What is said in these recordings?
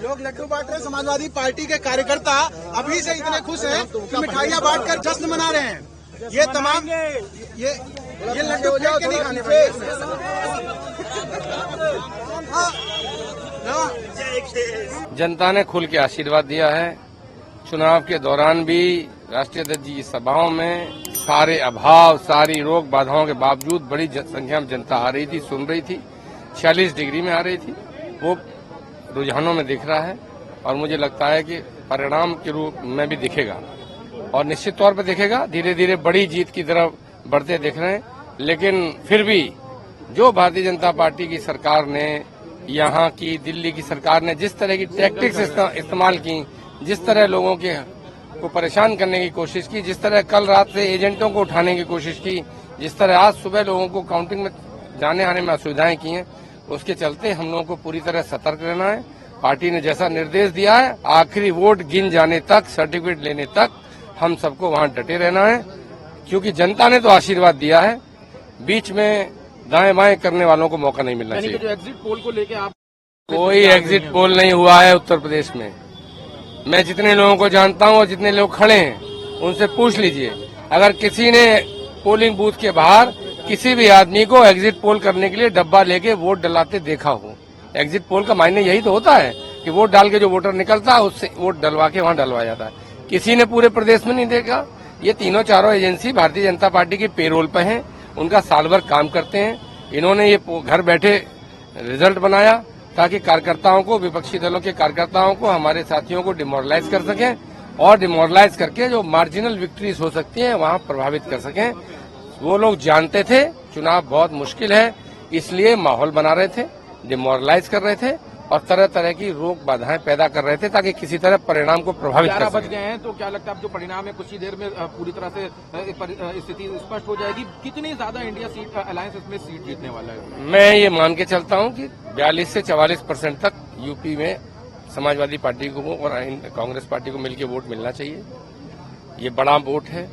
लोग लड्डू बांट रहे हैं। समाजवादी पार्टी के कार्यकर्ता अभी से इतने खुश हैं कि मिठाइयाँ बांटकर जश्न मना रहे हैं। ये तमाम ये लड्डू फेंक के नहीं खाने पड़े। जनता ने खुल के आशीर्वाद दिया है। चुनाव के दौरान भी राष्ट्रीय अध्यक्ष जी की सभाओं में सारे अभाव, सारी रोक बाधाओं के बावजूद बड़ी संख्या में जनता आ रही थी, सुन रही थी, 46 डिग्री में आ रही थी। वो रुझानों में दिख रहा है और मुझे लगता है कि परिणाम के रूप में भी दिखेगा और निश्चित तौर पर दिखेगा। धीरे धीरे बड़ी जीत की तरफ बढ़ते दिख रहे हैं, लेकिन फिर भी जो भारतीय जनता पार्टी की सरकार ने, यहाँ की दिल्ली की सरकार ने जिस तरह की टैक्टिक्स इस्तेमाल की, जिस तरह लोगों को परेशान करने की कोशिश की, जिस तरह कल रात से एजेंटों को उठाने की कोशिश की, जिस तरह आज सुबह लोगों को काउंटिंग में जाने आने में असुविधाएं की हैं, उसके चलते हम लोगों को पूरी तरह सतर्क रहना है। पार्टी ने जैसा निर्देश दिया है, आखिरी वोट गिन जाने तक, सर्टिफिकेट लेने तक हम सबको वहां डटे रहना है, क्योंकि जनता ने तो आशीर्वाद दिया है। बीच में दाएं बाएं करने वालों को मौका नहीं मिलना चाहिए। जो एग्जिट पोल को लेकर आप कोई एग्जिट पोल नहीं हुआ है उत्तर प्रदेश में। मैं जितने लोगों को जानता हूं और जितने लोग खड़े हैं उनसे पूछ लीजिए, अगर किसी ने पोलिंग बूथ के बाहर किसी भी आदमी को एग्जिट पोल करने के लिए डब्बा लेके वोट डलाते देखा हो। एग्जिट पोल का मायने यही तो होता है कि वोट डाल के जो वोटर निकलता है उससे वोट डलवा के वहां डलवाया जाता है। किसी ने पूरे प्रदेश में नहीं देखा। ये तीनों चारों एजेंसी भारतीय जनता पार्टी के पेरोल पे हैं, उनका साल भर काम करते हैं। इन्होंने ये घर बैठे रिजल्ट बनाया ताकि कार्यकर्ताओं को, विपक्षी दलों के कार्यकर्ताओं को, हमारे साथियों को डिमोरलाइज कर सकें और डिमोरलाइज करके जो मार्जिनल विक्ट्रीज हो सकती हैं वहां प्रभावित कर सकें। वो लोग जानते थे चुनाव बहुत मुश्किल है, इसलिए माहौल बना रहे थे, डिमोरलाइज कर रहे थे और तरह तरह की रोक बाधाएं पैदा कर रहे थे ताकि किसी तरह परिणाम को प्रभावित कर सकें। बच गए हैं तो क्या लगता है अब जो परिणाम है कुछ ही देर में पूरी तरह से स्थिति स्पष्ट हो जाएगी? कितनी ज्यादा इंडिया सीट अलायंस इसमें सीट जीतने वाला है? मैं ये मान के चलता हूं कि 42 से 44% तक यूपी में समाजवादी पार्टी को और कांग्रेस पार्टी को मिलकर वोट मिलना चाहिए। ये बड़ा वोट है,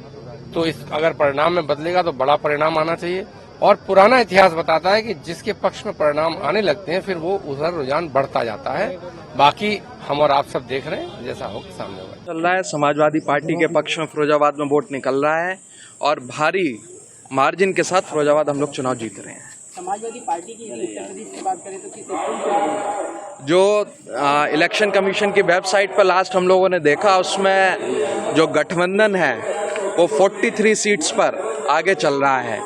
तो इस अगर परिणाम में बदलेगा तो बड़ा परिणाम आना चाहिए। और पुराना इतिहास बताता है कि जिसके पक्ष में परिणाम आने लगते हैं फिर वो उधर रुझान बढ़ता जाता है। बाकी हम और आप सब देख रहे हैं जैसा हो सामने होगा। चल रहा है, समाजवादी पार्टी के पक्ष में फिरोजाबाद में वोट निकल रहा है और भारी मार्जिन के साथ फिरोजाबाद हम लोग चुनाव जीत रहे हैं। समाजवादी पार्टी की उत्तर प्रदेश की बात करें तो किस जो इलेक्शन कमीशन की वेबसाइट पर लास्ट हम लोगों ने देखा, उसमें जो गठबंधन है वो 43 सीट्स पर आगे चल रहा है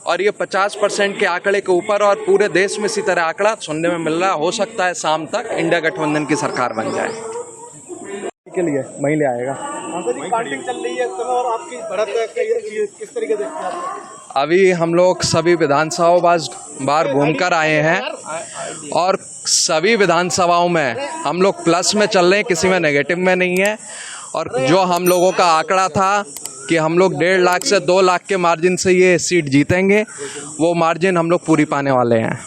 और ये 50% के आंकड़े के ऊपर, और पूरे देश में इसी तरह आंकड़ा सुनने में मिल रहा है। हो सकता है शाम तक इंडिया गठबंधन की सरकार बन जाए। के लिए मई ले आएगा। काउंटिंग चल रही है और आपकी बढ़त किस तरीके से? अभी हम लोग सभी विधानसभाओं बार घूमकर आए हैं और सभी विधानसभाओं में हम लोग प्लस में चल रहे हैं, किसी में नेगेटिव में नहीं है। और जो हम लोगों का आंकड़ा था कि हम लोग 1.5 लाख से 2 लाख के मार्जिन से ये सीट जीतेंगे, वो मार्जिन हम लोग पूरी पाने वाले हैं।